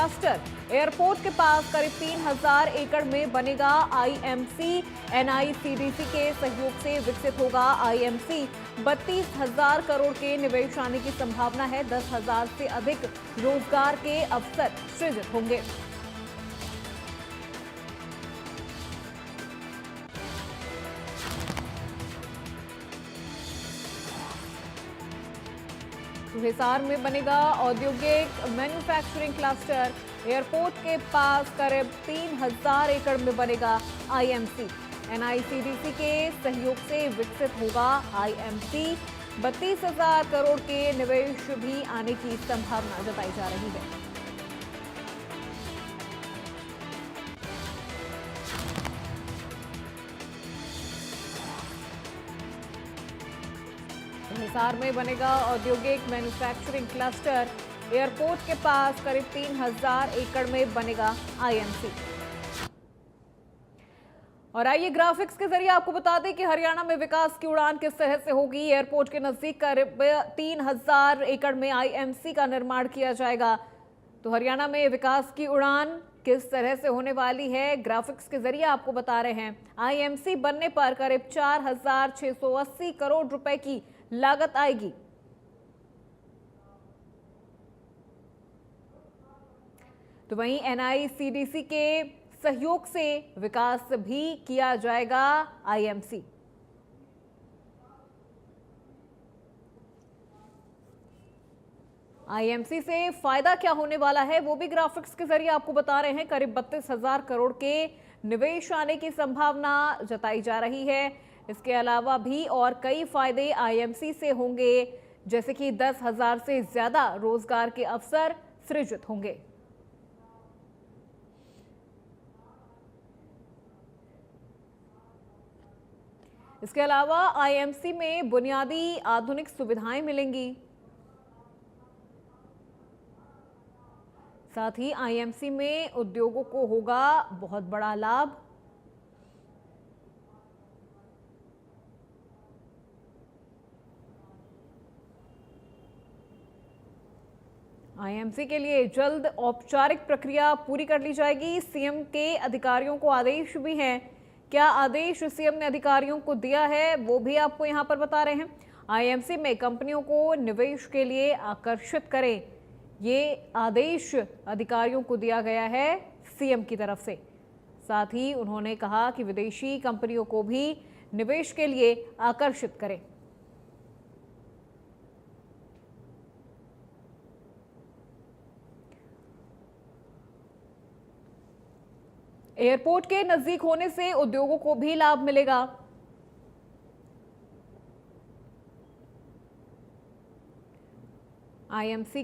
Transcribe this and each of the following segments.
Cluster airport के पास करीब 3000 एकड़ में बनेगा आईएमसी। एनआईसीडीसी के सहयोग से विकसित होगा आईएमसी। 32,000 करोड़ के निवेश आने की संभावना है। 10,000 से अधिक रोजगार के अवसर सृजित होंगे। हिसार में बनेगा औद्योगिक मैन्युफैक्चरिंग क्लस्टर। एयरपोर्ट के पास करीब 3000 एकड़ में बनेगा आईएमसी। एनआईसीडीसी के सहयोग से विकसित होगा आईएमसी। 32,000 करोड़ के निवेश भी आने की संभावना जताई जा रही है। हिसार में बनेगा औद्योगिक मैन्युफैक्चरिंग क्लस्टर। एयरपोर्ट के पास करीब 3000 एकड़ में बनेगा आईएमसी। और आइए ग्राफिक्स के जरिए आपको बता दें कि हरियाणा में विकास की उड़ान किस तरह से होगी। एयरपोर्ट के नजदीक करीब 3000 एकड़ में आईएमसी का निर्माण किया जाएगा। तो हरियाणा में विकास की उड़ान किस तरह से होने वाली है, ग्राफिक्स के जरिए आपको बता रहे हैं। आईएमसी बनने पर करीब 4680 करोड़ रुपए की लागत आएगी। तो वहीं एनआईसीडीसी के सहयोग से विकास भी किया जाएगा आईएमसी। आईएमसी से फायदा क्या होने वाला है वो भी ग्राफिक्स के जरिए आपको बता रहे हैं। करीब 32,000 करोड़ के निवेश आने की संभावना जताई जा रही है। इसके अलावा भी और कई फायदे आईएमसी से होंगे, जैसे कि 10,000 से ज्यादा रोजगार के अवसर सृजित होंगे। इसके अलावा आईएमसी में बुनियादी आधुनिक सुविधाएं मिलेंगी। साथ ही आईएमसी में उद्योगों को होगा बहुत बड़ा लाभ। आईएमसी के लिए जल्द औपचारिक प्रक्रिया पूरी कर ली जाएगी। सीएम के अधिकारियों को आदेश भी हैं। क्या आदेश सीएम ने अधिकारियों को दिया है वो भी आपको यहां पर बता रहे हैं। आईएमसी में कंपनियों को निवेश के लिए आकर्षित करें, ये आदेश अधिकारियों को दिया गया है सीएम की तरफ से। साथ ही उन्होंने कहा कि विदेशी कंपनियों को भी निवेश के लिए आकर्षित करें। एयरपोर्ट के नजदीक होने से उद्योगों को भी लाभ मिलेगा। आईएमसी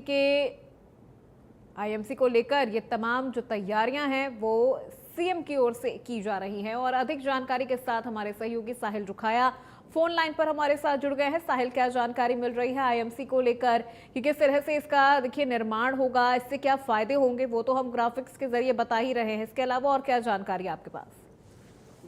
को लेकर ये तमाम जो तैयारियां हैं वो सीएम की ओर से की जा रही हैं। और अधिक जानकारी के साथ हमारे सहयोगी साहिल रुखाया फोन लाइन पर हमारे साथ जुड़ गए हैं। साहिल, क्या जानकारी मिल रही है आईएमसी को लेकर कि किस तरह से इसका देखिए निर्माण होगा, इससे क्या फायदे होंगे, वो तो हम ग्राफिक्स के जरिए बता ही रहे हैं। इसके अलावा और क्या जानकारी आपके पास?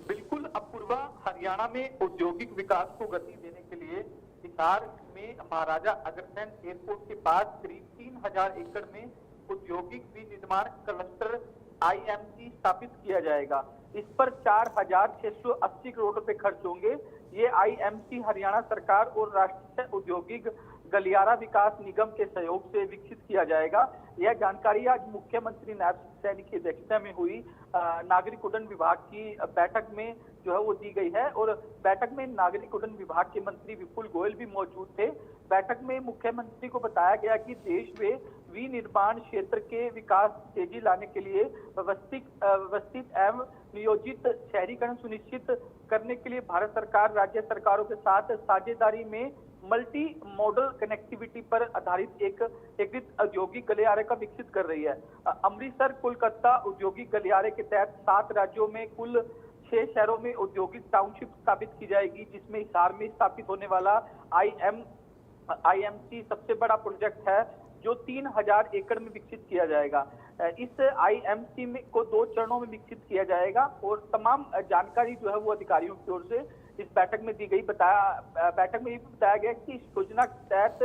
बिल्कुल अपूर्वा, हरियाणा में औद्योगिक विकास को गति देने के लिए हिसार में महाराजा अग्रसेन एयरपोर्ट के पास करीब 3000 एकड़ में औद्योगिक विनिर्माण क्लस्टर आईएमसी स्थापित किया जाएगा। इस पर 4680 करोड़ रुपए खर्च होंगे। ये आईएमसी हरियाणा सरकार और राष्ट्रीय औद्योगिक गलियारा विकास निगम के सहयोग से विकसित किया जाएगा। यह जानकारी आज मुख्यमंत्री नायब सैनी की अध्यक्षता में हुई नागरिक उड्डयन विभाग की बैठक में जो है वो दी गई है। और बैठक में नागरिक उड्डयन विभाग के मंत्री विपुल गोयल भी मौजूद थे। बैठक में मुख्यमंत्री को बताया गया कि देश में विनिर्माण क्षेत्र के विकास तेजी लाने के लिए व्यवस्थित एवं नियोजित शहरीकरण सुनिश्चित करने के लिए भारत सरकार राज्य सरकारों के साथ साझेदारी में मल्टी मॉडल कनेक्टिविटी पर आधारित एक एकीकृत औद्योगिक गलियारे का विकसित कर रही है। अमृतसर कोलकाता औद्योगिक गलियारे के तहत 7 राज्यों में कुल 6 शहरों में औद्योगिक टाउनशिप स्थापित की जाएगी, जिसमें हिसार में स्थापित होने वाला आईएमसी सबसे बड़ा प्रोजेक्ट है जो 3000 एकड़ में विकसित किया जाएगा। इस आईएमसी में को 2 चरणों में विकसित किया जाएगा और तमाम जानकारी जो है वो अधिकारियों की ओर से इस बैठक में दी गई। बैठक में ये भी बताया गया कि इस योजना के तहत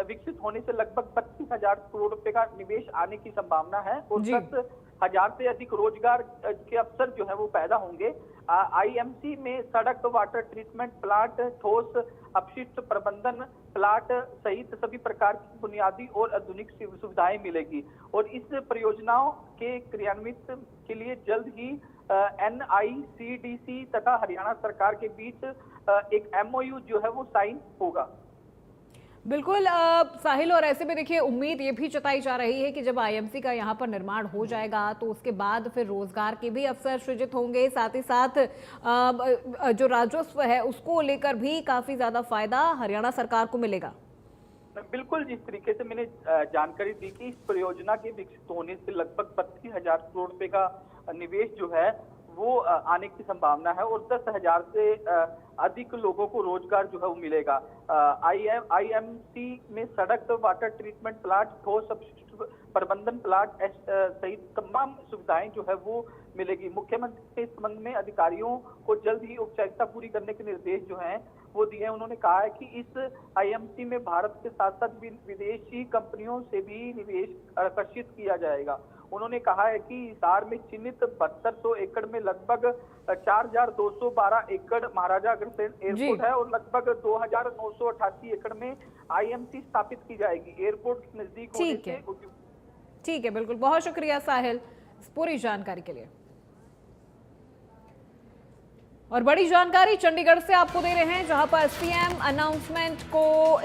विकसित होने से लगभग 25,000 करोड़ रुपए का निवेश आने की संभावना है और जी। 10,000 से अधिक रोजगार के अवसर जो है वो पैदा होंगे। आईएमसी में सड़क, वाटर ट्रीटमेंट प्लांट, ठोस अपशिष्ट प्रबंधन प्लांट सहित सभी प्रकार की बुनियादी और आधुनिक सुविधाएं मिलेगी और इस परियोजनाओं के क्रियान्वित के लिए जल्द ही NICDC तथा हरियाणा सरकार के बीच एक MOU जो है वो साइन होगा। बिल्कुल साहिल, और ऐसे में देखिए उम्मीद ये भी जताई जा रही है कि जब आईएमसी का यहाँ पर निर्माण हो जाएगा तो उसके बाद फिर रोजगार के भी अवसर सृजित होंगे, साथ ही साथ जो राजस्व है उसको लेकर भी काफी ज्यादा फायदा हरियाणा सरकार को मिलेगा। बिल्कुल, जिस तरीके से मैंने जानकारी दी कि इस परियोजना के विकसित होने से लगभग 25,000 करोड़ रुपए का निवेश जो है वो आने की संभावना है और 10,000 से अधिक लोगों को रोजगार जो है वो मिलेगा। आईएमसी में सड़क, वाटर ट्रीटमेंट प्लांट, ठोस अपशिष्ट प्रबंधन प्लांट सहित तमाम सुविधाएं जो है वो मिलेगी। मुख्यमंत्री ने इस संबंध में अधिकारियों को जल्द ही औपचारिकता पूरी करने के निर्देश जो हैं वो दिए हैं। उन्होंने कहा है कि इस आईएमसी में भारत के साथ साथ विदेशी कंपनियों से भी निवेश आकर्षित किया जाएगा। उन्होंने कहा है कि हिसार में चिन्हित 7200 एकड़ में लगभग 4,212 एकड़ महाराजा अग्रसेन एयरपोर्ट है और लगभग 2,988 एकड़ में आईएमसी स्थापित की जाएगी। एयरपोर्ट के नजदीक होने से ठीक है, बिल्कुल, बहुत शुक्रिया साहिल इस पूरी जानकारी के लिए। और बड़ी जानकारी चंडीगढ़ से आपको दे रहे हैं, जहां पर सीएम अनाउंसमेंट को